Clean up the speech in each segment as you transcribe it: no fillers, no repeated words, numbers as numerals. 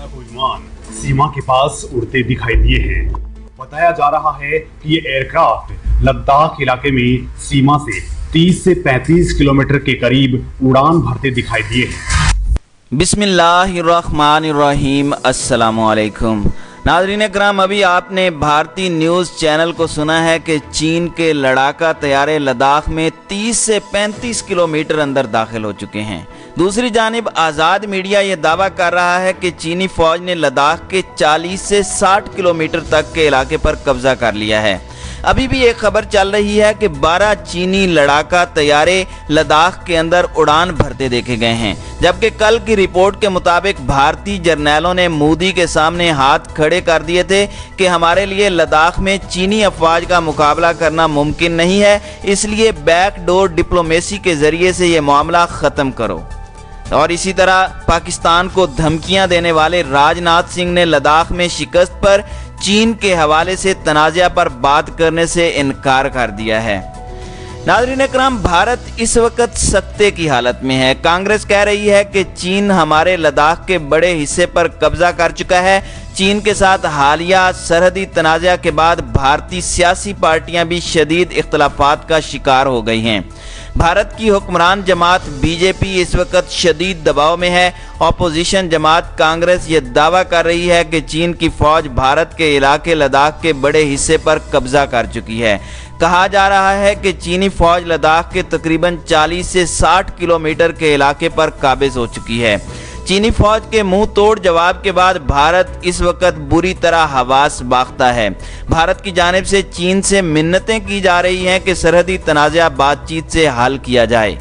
लड़ाकू विमान सीमा के पास उड़ते दिखाई दिए हैं। बताया जा रहा है कि ये एयरक्राफ्ट लद्दाख इलाके में सीमा से 30 से 35 किलोमीटर के करीब उड़ान भरते दिखाई दिए हैं। बिस्मिल्लाहिर्रहमानिर्रहीम। अस्सलामुअलैकुम नाज़रीन कराम, अभी आपने भारतीय न्यूज़ चैनल को सुना है कि चीन के लड़ाका तैयारे लद्दाख में 30 से 35 किलोमीटर अंदर दाखिल हो चुके हैं। दूसरी जानिब आज़ाद मीडिया ये दावा कर रहा है कि चीनी फौज ने लद्दाख के 40 से 60 किलोमीटर तक के इलाके पर कब्जा कर लिया है। अभी भी एक खबर चल रही है कि 12 चीनी लड़ाका तैयारे लद्दाख के अंदर उड़ान भरते देखे गए हैं, जबकि कल की रिपोर्ट के मुताबिक भारतीय जर्नैलों ने मोदी के सामने हाथ खड़े कर दिए थे कि हमारे लिए लद्दाख में चीनी अफवाज का मुकाबला करना मुमकिन नहीं है, इसलिए बैकडोर डिप्लोमेसी के जरिए से ये मामला ख़त्म करो। और इसी तरह पाकिस्तान को धमकियां देने वाले राजनाथ सिंह ने लद्दाख में शिकस्त पर चीन के हवाले से तनाज़ा पर बात करने से इनकार कर दिया है। नाज़रीन कराम, भारत इस वक्त सख्ते की हालत में है। कांग्रेस कह रही है कि चीन हमारे लद्दाख के बड़े हिस्से पर कब्जा कर चुका है। चीन के साथ हालिया सरहदी तनाज़ा के बाद भारतीय सियासी पार्टियां भी शदीद इख्तलाफात का शिकार हो गई हैं। भारत की हुक्मरान जमात बीजेपी इस वक्त शदीद दबाव में है। अपोजिशन जमात कांग्रेस ये दावा कर रही है कि चीन की फौज भारत के इलाके लद्दाख के बड़े हिस्से पर कब्जा कर चुकी है। कहा जा रहा है कि चीनी फौज लद्दाख के तकरीबन 40 से 60 किलोमीटर के इलाके पर काबिज हो चुकी है। चीनी फौज के मुंह तोड़ जवाब के बाद भारत इस वक्त बुरी तरह हवास बाख्ता है। भारत की जानिब से चीन से मिन्नतें की जा रही हैं कि सरहदी तनाज़ा बातचीत से हल किया जाए।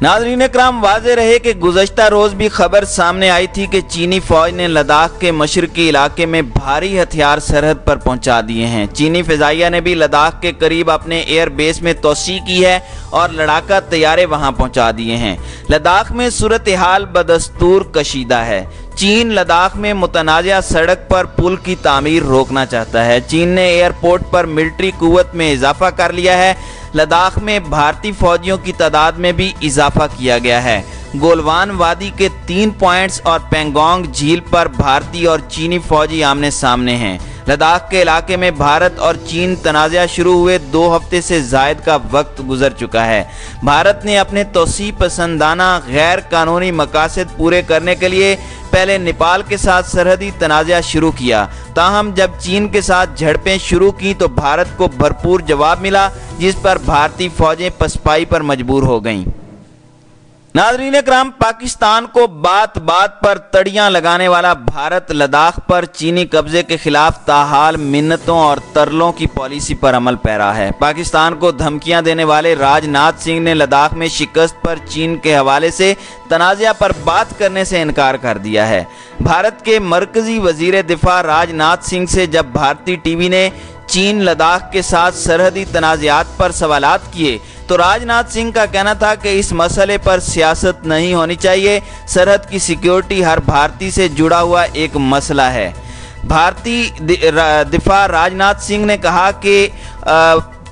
नाज़रीन कराम, वाज़े रहे कि गुज़श्ता रोज़ भी खबर सामने आई थी कि चीनी फौज ने लद्दाख के मशरकी इलाके में भारी हथियार सरहद पर पहुंचा दिए हैं। चीनी फ़िज़ाइया ने भी लद्दाख के करीब अपने एयर बेस में तोसी की है और लड़ाका तैयारे वहां पहुंचा दिए हैं। लद्दाख में सूरत हाल बदस्तूर कशीदा है। चीन लद्दाख में मुतनाज़ा सड़क पर पुल की तामीर रोकना चाहता है। चीन ने एयरपोर्ट पर मिलिट्री कुव्वत में इजाफा कर लिया है। लद्दाख में भारतीय फौजियों की तादाद में भी इजाफा किया गया है। गोलवान वादी के 3 पॉइंट्स और पेंगोंग झील पर भारतीय और चीनी फौजी आमने सामने हैं। लद्दाख के इलाके में भारत और चीन तनाज़ा शुरू हुए 2 हफ्ते से ज़ायद का वक्त गुजर चुका है। भारत ने अपने तोसी पसंदाना गैर कानूनी मकासद पूरे करने के लिए पहले नेपाल के साथ सरहदी तनाज़ा शुरू किया। ताहम जब चीन के साथ झड़पें शुरू की तो भारत को भरपूर जवाब मिला, जिस पर भारतीय फौजें पसपाई पर मजबूर हो गईं। नाज़रीन कराम, पाकिस्तान को बात बात पर तड़ियां लगाने वाला भारत लद्दाख पर चीनी कब्जे के खिलाफ ताहाल मिन्नतों और तरलों की पॉलिसी पर अमल पैरा है। पाकिस्तान को धमकियां देने वाले राजनाथ सिंह ने लद्दाख में शिकस्त पर चीन के हवाले से तनाज़ा पर बात करने से इनकार कर दिया है। भारत के मरकजी वजीर दिफा राजनाथ सिंह से जब भारतीय टीवी ने चीन लद्दाख के साथ सरहदी तनाज़ात पर सवालात किए तो राजनाथ सिंह का कहना था कि इस मसले पर सियासत नहीं होनी चाहिए। सरहद की सिक्योरिटी हर भारतीय से जुड़ा हुआ एक मसला है। भारतीय दिफा राजनाथ सिंह ने कहा कि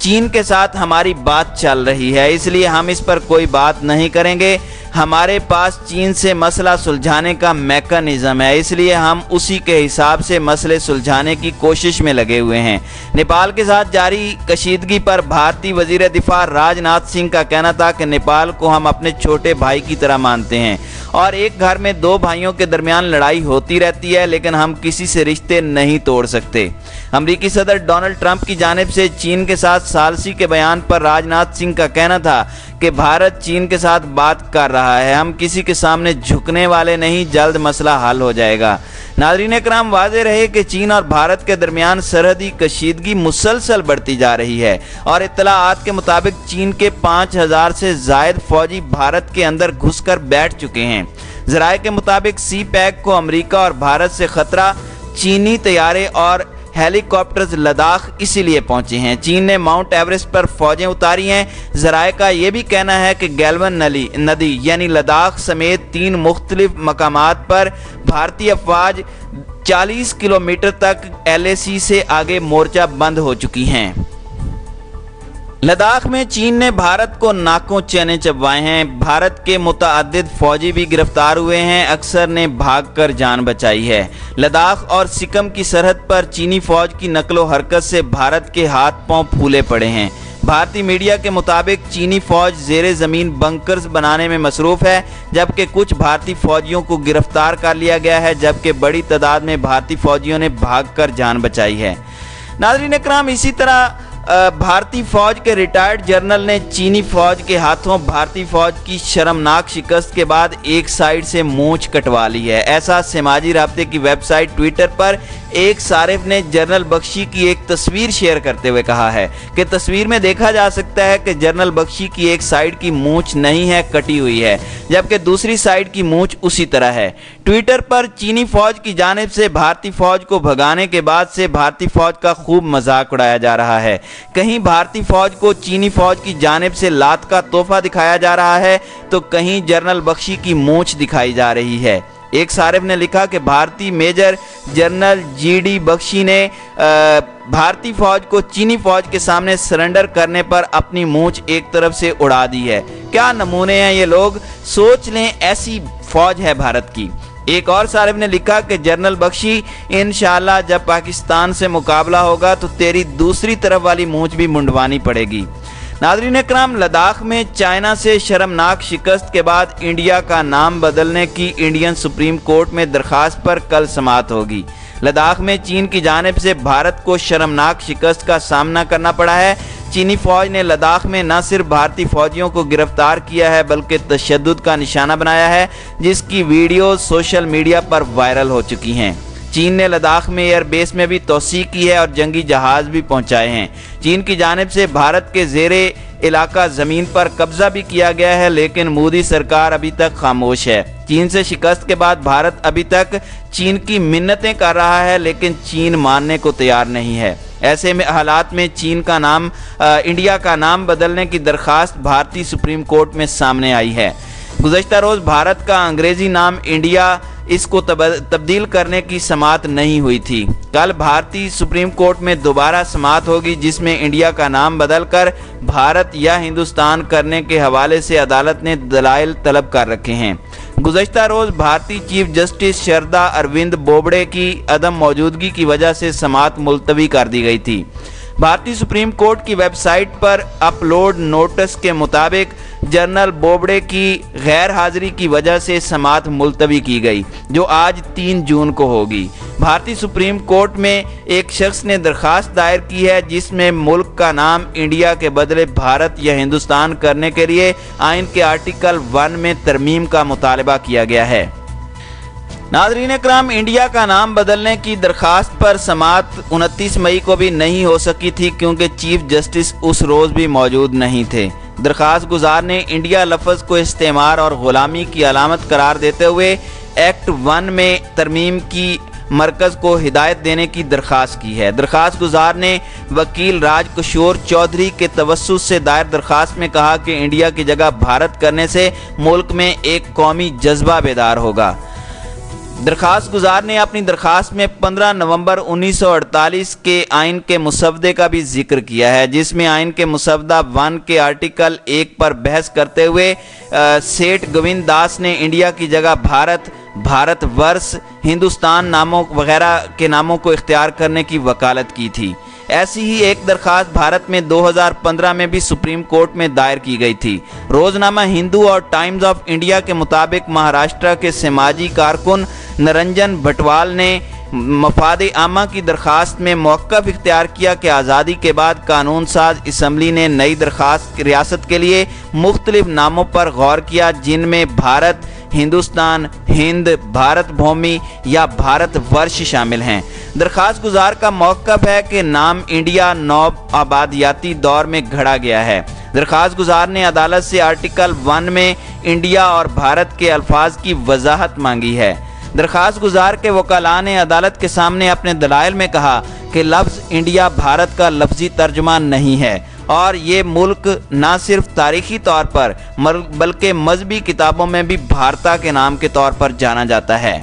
चीन के साथ हमारी बात चल रही है, इसलिए हम इस पर कोई बात नहीं करेंगे। हमारे पास चीन से मसला सुलझाने का मैकेनिज्म है, इसलिए हम उसी के हिसाब से मसले सुलझाने की कोशिश में लगे हुए हैं। नेपाल के साथ जारी कशीदगी पर भारतीय वजीर दिफा राजनाथ सिंह का कहना था कि नेपाल को हम अपने छोटे भाई की तरह मानते हैं और एक घर में 2 भाइयों के दरमियान लड़ाई होती रहती है, लेकिन हम किसी से रिश्ते नहीं तोड़ सकते। अमरीकी सदर डोनाल्ड ट्रंप की जानिब से चीन के साथ सालसी के बयान पर राजनाथ सिंह का कहना था कि भारत चीन के साथ बात कर रहा है, हम किसी के सामने झुकने वाले नहीं, जल्द मसला हल हो जाएगा। नाज़रीन कराम, वाज़े रहे कि चीन और भारत के दरमियान सरहदी कशीदगी मुसलसल बढ़ती जा रही है और इत्तलाआत के मुताबिक चीन के 5000 से ज़ायद फौजी भारत के अंदर घुसकर बैठ चुके हैं। ज़राए के मुताबिक सी पैक को अमरीका और भारत से खतरा, चीनी तैयारे और हेलीकॉप्टर्स लद्दाख इसीलिए पहुंचे हैं। चीन ने माउंट एवरेस्ट पर फौजें उतारी हैं। ज़राए का ये भी कहना है कि गैल्वन नदी यानी लद्दाख समेत 3 मुख्तलिफ मकामात पर भारतीय अफवाज 40 किलोमीटर तक LAC से आगे मोर्चा बंद हो चुकी हैं। लद्दाख में चीन ने भारत को नाकों चने चबवाए हैं। भारत के मुतअद्दिद फौजी भी गिरफ्तार हुए हैं। अक्सर ने भागकर जान बचाई है। लद्दाख और सिक्किम की सरहद पर चीनी फौज की नकलो हरकत से भारत के हाथ पांव फूले पड़े हैं। भारतीय मीडिया के मुताबिक चीनी फौज ज़ेरे ज़मीन बंकर्स बनाने में मसरूफ है, जबकि कुछ भारतीय फौजियों को गिरफ्तार कर लिया गया है, जबकि बड़ी तादाद में भारतीय फौजियों ने भागकर जान बचाई है। नाज़रीन इकराम, इसी तरह भारतीय फौज के रिटायर्ड जनरल ने चीनी फौज के हाथों भारतीय फौज की शर्मनाक शिकस्त के बाद एक साइड से मूंछ कटवा ली है। ऐसा समाजी राब्ते की वेबसाइट ट्विटर पर एक सारिफ ने जनरल बख्शी की एक तस्वीर शेयर करते हुए कहा है कि तस्वीर में देखा जा सकता है कि जनरल बख्शी की एक साइड की मूंछ नहीं है, कटी हुई है, जबकि दूसरी साइड की मूंछ उसी तरह है। ट्विटर पर चीनी फौज की जानिब से भारतीय फौज को भगाने के बाद से भारतीय फौज का खूब मजाक उड़ाया जा रहा है। कहीं भारतीय फौज को चीनी फौज की जानिब से लात का तोहफा दिखाया जा रहा है, तो कहीं जनरल बख्शी की मूंछ दिखाई जा रही है। एक सारिफ ने लिखा कि भारतीय मेजर जनरल जीडी बख्शी ने भारतीय फौज को चीनी फौज के सामने सरेंडर करने पर अपनी मूंछ एक तरफ से उड़ा दी है। क्या नमूने हैं ये लोग, सोच लें ऐसी फौज है भारत की। एक और सारिफ ने लिखा कि जनरल बख्शी, इंशाअल्लाह जब पाकिस्तान से मुकाबला होगा तो तेरी दूसरी तरफ वाली मूंछ भी मुंडवानी पड़ेगी। नाज़रीन इकराम, लद्दाख में चाइना से शर्मनाक शिकस्त के बाद इंडिया का नाम बदलने की इंडियन सुप्रीम कोर्ट में दरखास्त पर कल समाअत होगी। लद्दाख में चीन की जानिब से भारत को शर्मनाक शिकस्त का सामना करना पड़ा है। चीनी फौज ने लद्दाख में न सिर्फ भारतीय फौजियों को गिरफ्तार किया है बल्कि तशद्दुद का निशाना बनाया है, जिसकी वीडियो सोशल मीडिया पर वायरल हो चुकी हैं। चीन ने लद्दाख में एयरबेस में भी तोसी की है और जंगी जहाज भी पहुंचाए हैं। चीन की जानिब से भारत के ज़ेरे इलाका ज़मीन पर कब्जा भी किया गया है, लेकिन मोदी सरकार अभी तक खामोश है। चीन से शिकस्त के बाद भारत अभी तक चीन की मिन्नतें कर रहा है, लेकिन चीन मानने को तैयार नहीं है। ऐसे में हालात में इंडिया का नाम बदलने की दरखास्त भारतीय सुप्रीम कोर्ट में सामने आई है। गुज़श्ता रोज़ भारत का अंग्रेज़ी नाम इंडिया, इसको तब्दील करने की समाअत नहीं हुई थी। कल भारतीय सुप्रीम कोर्ट में दोबारा समाअत होगी, जिसमें इंडिया का नाम बदलकर भारत या हिंदुस्तान करने के हवाले से अदालत ने दलाइल तलब कर रखे हैं। गुज़श्ता रोज़ भारतीय चीफ जस्टिस शरदा अरविंद बोबड़े की अदम मौजूदगी की वजह से समाअत मुलतवी कर दी गई थी। भारतीय सुप्रीम कोर्ट की वेबसाइट पर अपलोड नोटिस के मुताबिक जनरल बोबड़े की गैर हाजिरी की वजह से समाअत मुलतवी की गई, जो आज 3 जून को होगी। भारतीय सुप्रीम कोर्ट में एक शख्स ने दरखास्त दायर की है, जिसमें मुल्क का नाम इंडिया के बदले भारत या हिंदुस्तान करने के लिए आइन के आर्टिकल 1 में तरमीम का मुतालबा किया गया है। नाज़रीन इकराम, इंडिया का नाम बदलने की दरखास्त पर समाअत 29 मई को भी नहीं हो सकी थी, क्योंकि चीफ जस्टिस उस रोज़ भी मौजूद नहीं थे। दरखास्त गुजार ने इंडिया लफ्ज़ को इस्तेमार और ग़ुलामी की अलामत करार देते हुए एक्ट 1 में तरमीम की मरकज़ को हिदायत देने की दरख्वास्त की है। दरख्वास्त गुजार ने वकील राजकिशोर चौधरी के तवस्सुत से दायर दरख्वास्त में कहा कि इंडिया की जगह भारत करने से मुल्क में एक कौमी जज्बा बेदार होगा। दरख्वास्त गुजार ने अपनी दरख्वास्त में 15 नवंबर 1948 के आइन के मुसवदे का भी जिक्र किया है, जिसमें आइन के मुसवदा 1 के आर्टिकल 1 पर बहस करते हुए सेठ गोविंद दास ने इंडिया की जगह भारत, भारतवर्ष, हिंदुस्तान नामों वगैरह के नामों को इख्तियार करने की वकालत की थी। ऐसी ही एक दरख्वास्त भारत में 2015 में भी सुप्रीम कोर्ट में दायर की गई थी। रोजनामा हिंदू और टाइम्स ऑफ इंडिया के मुताबिक महाराष्ट्र के समाजी कारकुन निरंजन भटवाल ने मफाद आमा की दरख्वास्त में मौक़िफ़ इख्तियार किया कि आज़ादी के बाद कानून साज असम्बली ने नई दरख्वास्त रियासत के लिए मुख्तलिफ नामों पर गौर किया, जिनमें भारत, हिंदुस्तान, हिंद, भारत भूमि या भारतवर्ष शामिल हैं। दरख्वास्त गुजार का मौक़िफ़ है कि नाम इंडिया नौब आबादियाती दौर में घड़ा गया है। दरख्वास्त गुजार ने अदालत से आर्टिकल 1 में इंडिया और भारत के अल्फाज की वजाहत मांगी है। दरख्वास्त गुजार के वकाला ने अदालत के सामने अपने दलाइल में कहा कि लफ्ज़ इंडिया भारत का लफ्ज़ी तर्जुमा नहीं है और ये मुल्क न सिर्फ तारीख़ी तौर पर बल्कि मजहबी किताबों में भी भारता के नाम के तौर पर जाना जाता है।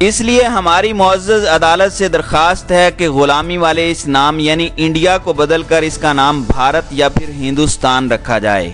اس لیے ہماری معزز عدالت سے درخواست ہے کہ غلامی والے اس نام یعنی انڈیا کو بدل کر اس کا نام بھارت یا پھر ہندوستان رکھا جائے۔